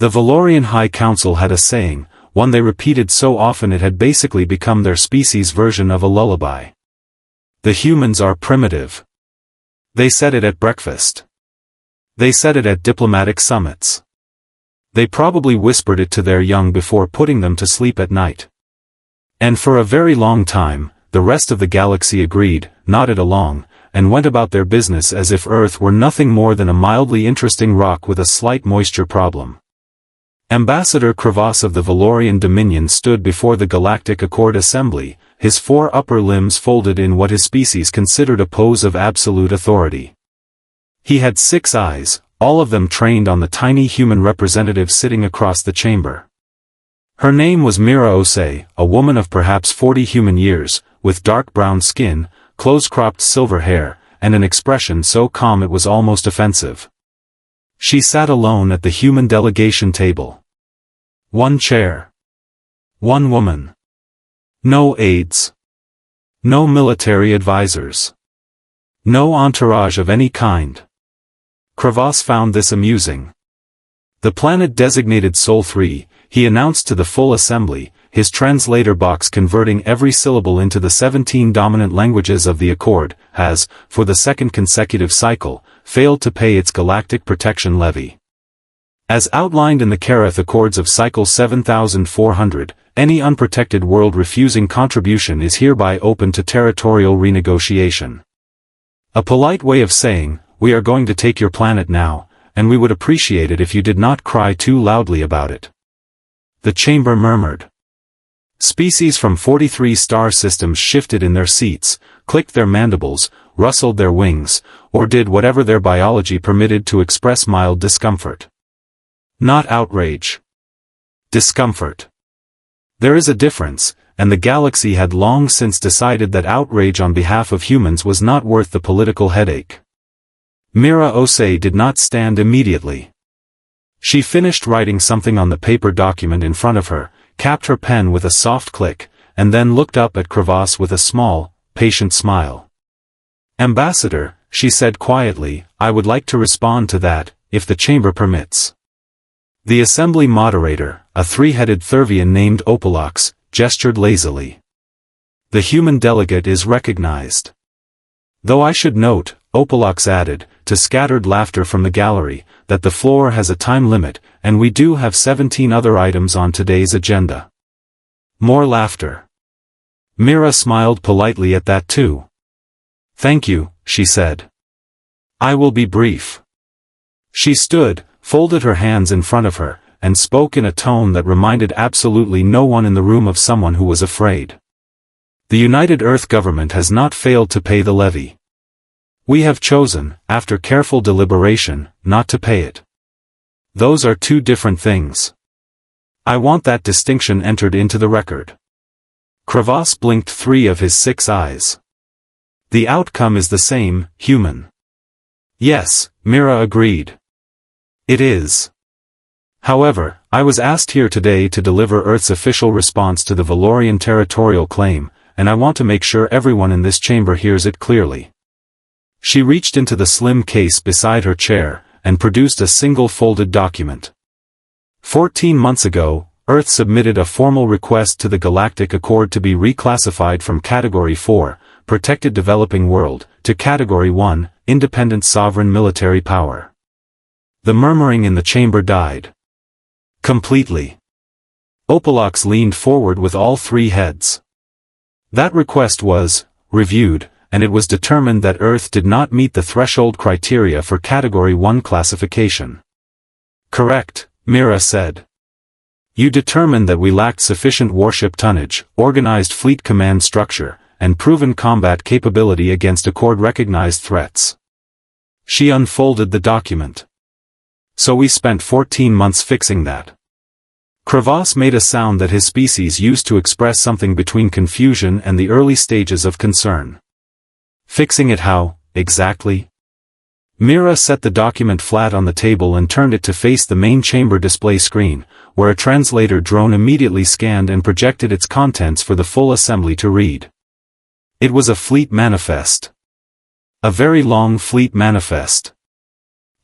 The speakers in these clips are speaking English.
The Velorian High Council had a saying, one they repeated so often it had basically become their species' version of a lullaby. The humans are primitive. They said it at breakfast. They said it at diplomatic summits. They probably whispered it to their young before putting them to sleep at night. And for a very long time, the rest of the galaxy agreed, nodded along, and went about their business as if Earth were nothing more than a mildly interesting rock with a slight moisture problem. Ambassador Krevoss of the Velorian Dominion stood before the Galactic Accord assembly, his 4 upper limbs folded in what his species considered a pose of absolute authority. He had 6 eyes, all of them trained on the tiny human representative sitting across the chamber. Her name was Mira Osei, a woman of perhaps 40 human years, with dark brown skin, close-cropped silver hair, and an expression so calm it was almost offensive. She sat alone at the human delegation table. 1 chair. 1 woman. No aides. No military advisors. No entourage of any kind. Krevoss found this amusing. The planet designated Sol 3, he announced to the full assembly, his translator box converting every syllable into the 17 dominant languages of the Accord, has, for the 2nd consecutive cycle, failed to pay its galactic protection levy. As outlined in the Goliath Accords of Cycle 7400, any unprotected world refusing contribution is hereby open to territorial renegotiation. A polite way of saying, we are going to take your planet now, and we would appreciate it if you did not cry too loudly about it. The chamber murmured. Species from 43 star systems shifted in their seats, clicked their mandibles, rustled their wings, or did whatever their biology permitted to express mild discomfort. Not outrage. Discomfort. There is a difference, and the galaxy had long since decided that outrage on behalf of humans was not worth the political headache. Mira Osei did not stand immediately. She finished writing something on the paper document in front of her, capped her pen with a soft click, and then looked up at Krevoss with a small, patient smile. Ambassador, she said quietly, I would like to respond to that, if the chamber permits. The assembly moderator, a 3-headed Thurvian named Opalox, gestured lazily. The human delegate is recognized. Though I should note, Opalox added, to scattered laughter from the gallery, that the floor has a time limit, and we do have 17 other items on today's agenda. More laughter. Mira smiled politely at that too. Thank you, she said. I will be brief. She stood, folded her hands in front of her, and spoke in a tone that reminded absolutely no one in the room of someone who was afraid. The United Earth government has not failed to pay the levy. We have chosen, after careful deliberation, not to pay it. Those are 2 different things. I want that distinction entered into the record. Krevoss blinked 3 of his 6 eyes. The outcome is the same, human. Yes, Mira agreed. It is. However, I was asked here today to deliver Earth's official response to the Velorian territorial claim, and I want to make sure everyone in this chamber hears it clearly. She reached into the slim case beside her chair, and produced a single folded document. 14 months ago, Earth submitted a formal request to the Galactic Accord to be reclassified from Category 4, Protected Developing World, to Category 1, Independent Sovereign Military Power. The murmuring in the chamber died. Completely. Opalox leaned forward with all 3 heads. That request was reviewed, and it was determined that Earth did not meet the threshold criteria for Category 1 classification. Correct, Mira said. You determined that we lacked sufficient warship tonnage, organized fleet command structure, and proven combat capability against Accord-recognized threats. She unfolded the document. So we spent 14 months fixing that. Krevoss made a sound that his species used to express something between confusion and the early stages of concern. Fixing it how, exactly? Mira set the document flat on the table and turned it to face the main chamber display screen, where a translator drone immediately scanned and projected its contents for the full assembly to read. It was a fleet manifest. A very long fleet manifest.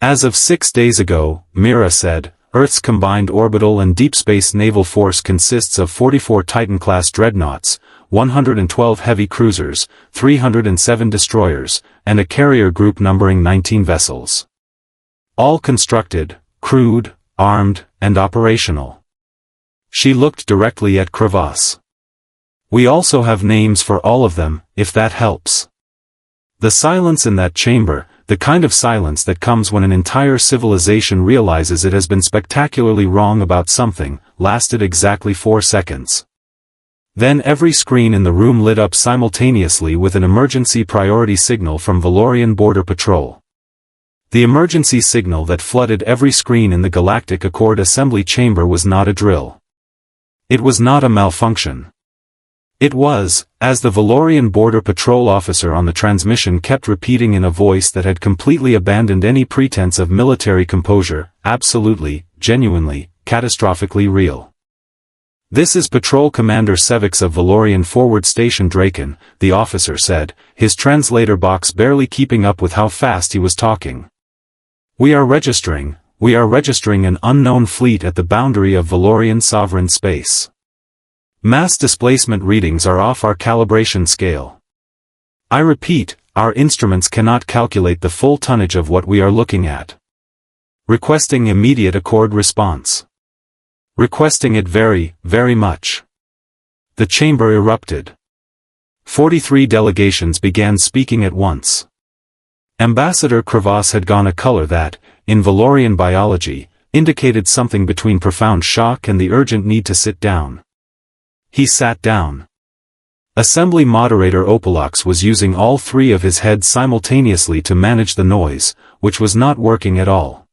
As of 6 days ago, Mira said, Earth's combined orbital and deep space naval force consists of 44 Titan-class dreadnoughts, 112 heavy cruisers, 307 destroyers, and a carrier group numbering 19 vessels. All constructed, crewed, armed, and operational. She looked directly at Krevoss. We also have names for all of them, if that helps. The silence in that chamber, the kind of silence that comes when an entire civilization realizes it has been spectacularly wrong about something, lasted exactly 4 seconds. Then every screen in the room lit up simultaneously with an emergency priority signal from Velorian Border Patrol. The emergency signal that flooded every screen in the Galactic Accord assembly chamber was not a drill. It was not a malfunction. It was, as the Velorian Border Patrol officer on the transmission kept repeating in a voice that had completely abandoned any pretense of military composure, absolutely, genuinely, catastrophically real. "This is Patrol Commander Sevix of Velorian Forward Station Draken," the officer said, his translator box barely keeping up with how fast he was talking. We are registering an unknown fleet at the boundary of Velorian sovereign space. Mass displacement readings are off our calibration scale. I repeat, our instruments cannot calculate the full tonnage of what we are looking at. Requesting immediate Accord response. Requesting it very, very much. The chamber erupted. 43 delegations began speaking at once. Ambassador Krevoss had gone a color that, in Velorian biology, indicated something between profound shock and the urgent need to sit down. He sat down. Assembly moderator Opalox was using all 3 of his heads simultaneously to manage the noise, which was not working at all.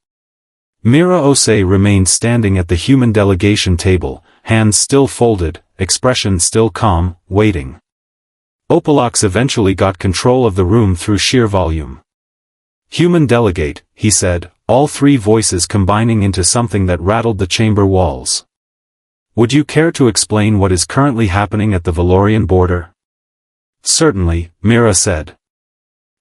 Mira Osei remained standing at the human delegation table, hands still folded, expression still calm, waiting. Opalox eventually got control of the room through sheer volume. "Human delegate," he said, all 3 voices combining into something that rattled the chamber walls. "Would you care to explain what is currently happening at the Velorian border?" "Certainly," Mira said.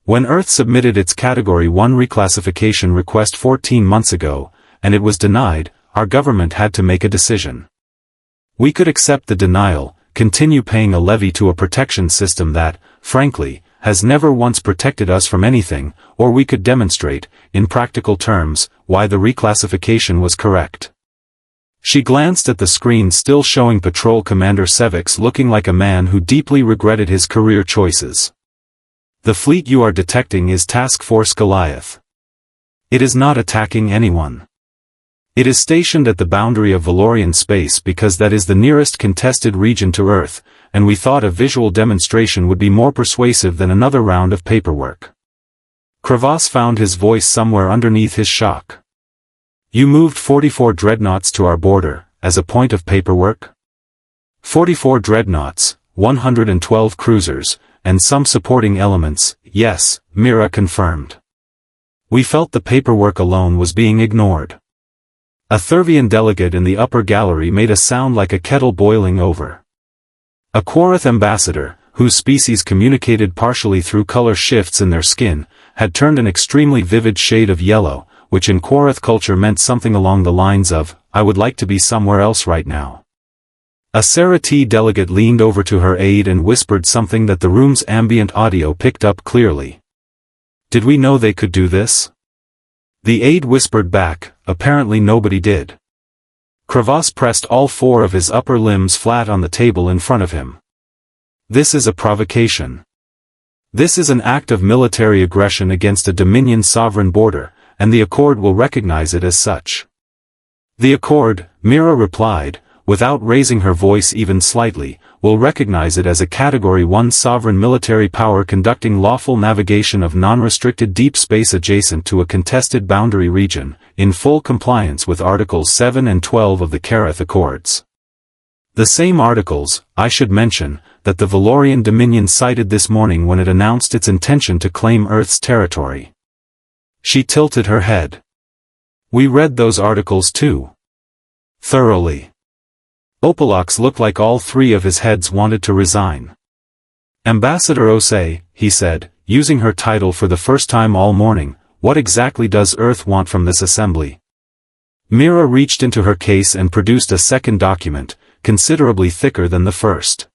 "When Earth submitted its Category 1 reclassification request 14 months ago, and it was denied, our government had to make a decision. We could accept the denial, continue paying a levy to a protection system that, frankly, has never once protected us from anything, or we could demonstrate, in practical terms, why the reclassification was correct." She glanced at the screen still showing Patrol Commander Sevix looking like a man who deeply regretted his career choices. "The fleet you are detecting is Task Force Goliath. It is not attacking anyone. It is stationed at the boundary of Velorian space because that is the nearest contested region to Earth, and we thought a visual demonstration would be more persuasive than another round of paperwork." Krevoss found his voice somewhere underneath his shock. "You moved 44 dreadnoughts to our border, as a point of paperwork?" 44 dreadnoughts, 112 cruisers, and some supporting elements, yes, Mira confirmed. "We felt the paperwork alone was being ignored." A Thurvian delegate in the upper gallery made a sound like a kettle boiling over. A Quarath ambassador, whose species communicated partially through color shifts in their skin, had turned an extremely vivid shade of yellow, which in Quarath culture meant something along the lines of, "I would like to be somewhere else right now." A Sarati delegate leaned over to her aide and whispered something that the room's ambient audio picked up clearly. "Did we know they could do this?" The aide whispered back, "Apparently nobody did." Krevoss pressed all 4 of his upper limbs flat on the table in front of him. "This is a provocation. This is an act of military aggression against a Dominion sovereign border, and the Accord will recognize it as such." "The Accord," Mira replied, without raising her voice even slightly, "will recognize it as a Category 1 sovereign military power conducting lawful navigation of non-restricted deep space adjacent to a contested boundary region, in full compliance with Articles 7 and 12 of the Galactic Accords." The same articles, I should mention, that the Velorian Dominion cited this morning when it announced its intention to claim Earth's territory. She tilted her head. "We read those articles too. Thoroughly." Opalox looked like all 3 of his heads wanted to resign. "Ambassador Osei," he said, using her title for the first time all morning, "what exactly does Earth want from this assembly?" Mira reached into her case and produced a second document, considerably thicker than the first.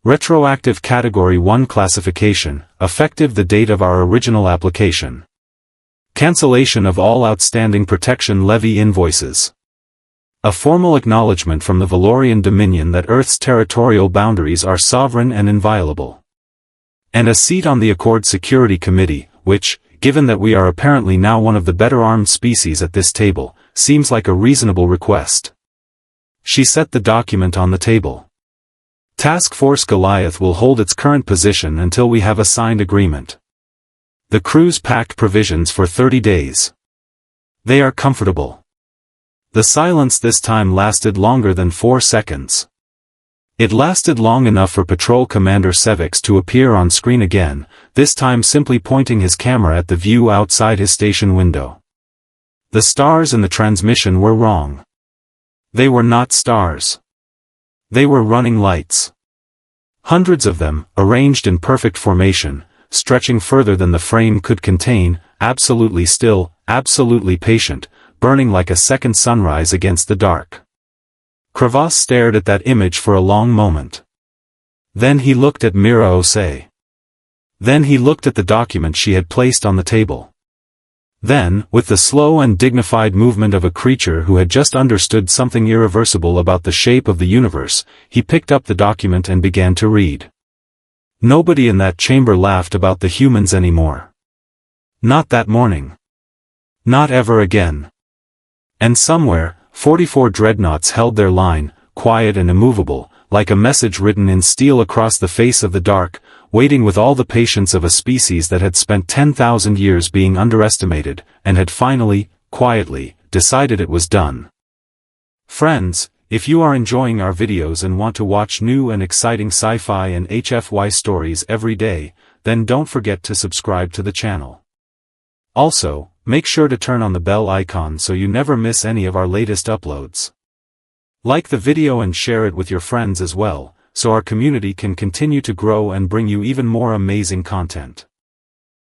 Retroactive Category 1 classification, effective the date of our original application. Cancellation of all outstanding protection levy invoices. A formal acknowledgement from the Velorian Dominion that Earth's territorial boundaries are sovereign and inviolable. And a seat on the Accord Security Committee, which, given that we are apparently now one of the better armed species at this table, seems like a reasonable request. She set the document on the table. Task Force Goliath will hold its current position until we have a signed agreement. The crew's packed provisions for 30 days. They are comfortable. The silence this time lasted longer than 4 seconds. It lasted long enough for Patrol Commander Sevix to appear on screen again, this time simply pointing his camera at the view outside his station window. The stars in the transmission were wrong. They were not stars. They were running lights. Hundreds of them, arranged in perfect formation, stretching further than the frame could contain, absolutely still, absolutely patient, burning like a second sunrise against the dark. Krevoss stared at that image for a long moment. Then he looked at Mira Osei. Then he looked at the document she had placed on the table. Then, with the slow and dignified movement of a creature who had just understood something irreversible about the shape of the universe, he picked up the document and began to read. Nobody in that chamber laughed about the humans anymore. Not that morning. Not ever again. And somewhere, 44 dreadnoughts held their line, quiet and immovable, like a message written in steel across the face of the dark, waiting with all the patience of a species that had spent 10,000 years being underestimated, and had finally, quietly, decided it was done. Friends, if you are enjoying our videos and want to watch new and exciting sci-fi and HFY stories every day, then don't forget to subscribe to the channel. Also, make sure to turn on the bell icon so you never miss any of our latest uploads. Like the video and share it with your friends as well, so our community can continue to grow and bring you even more amazing content.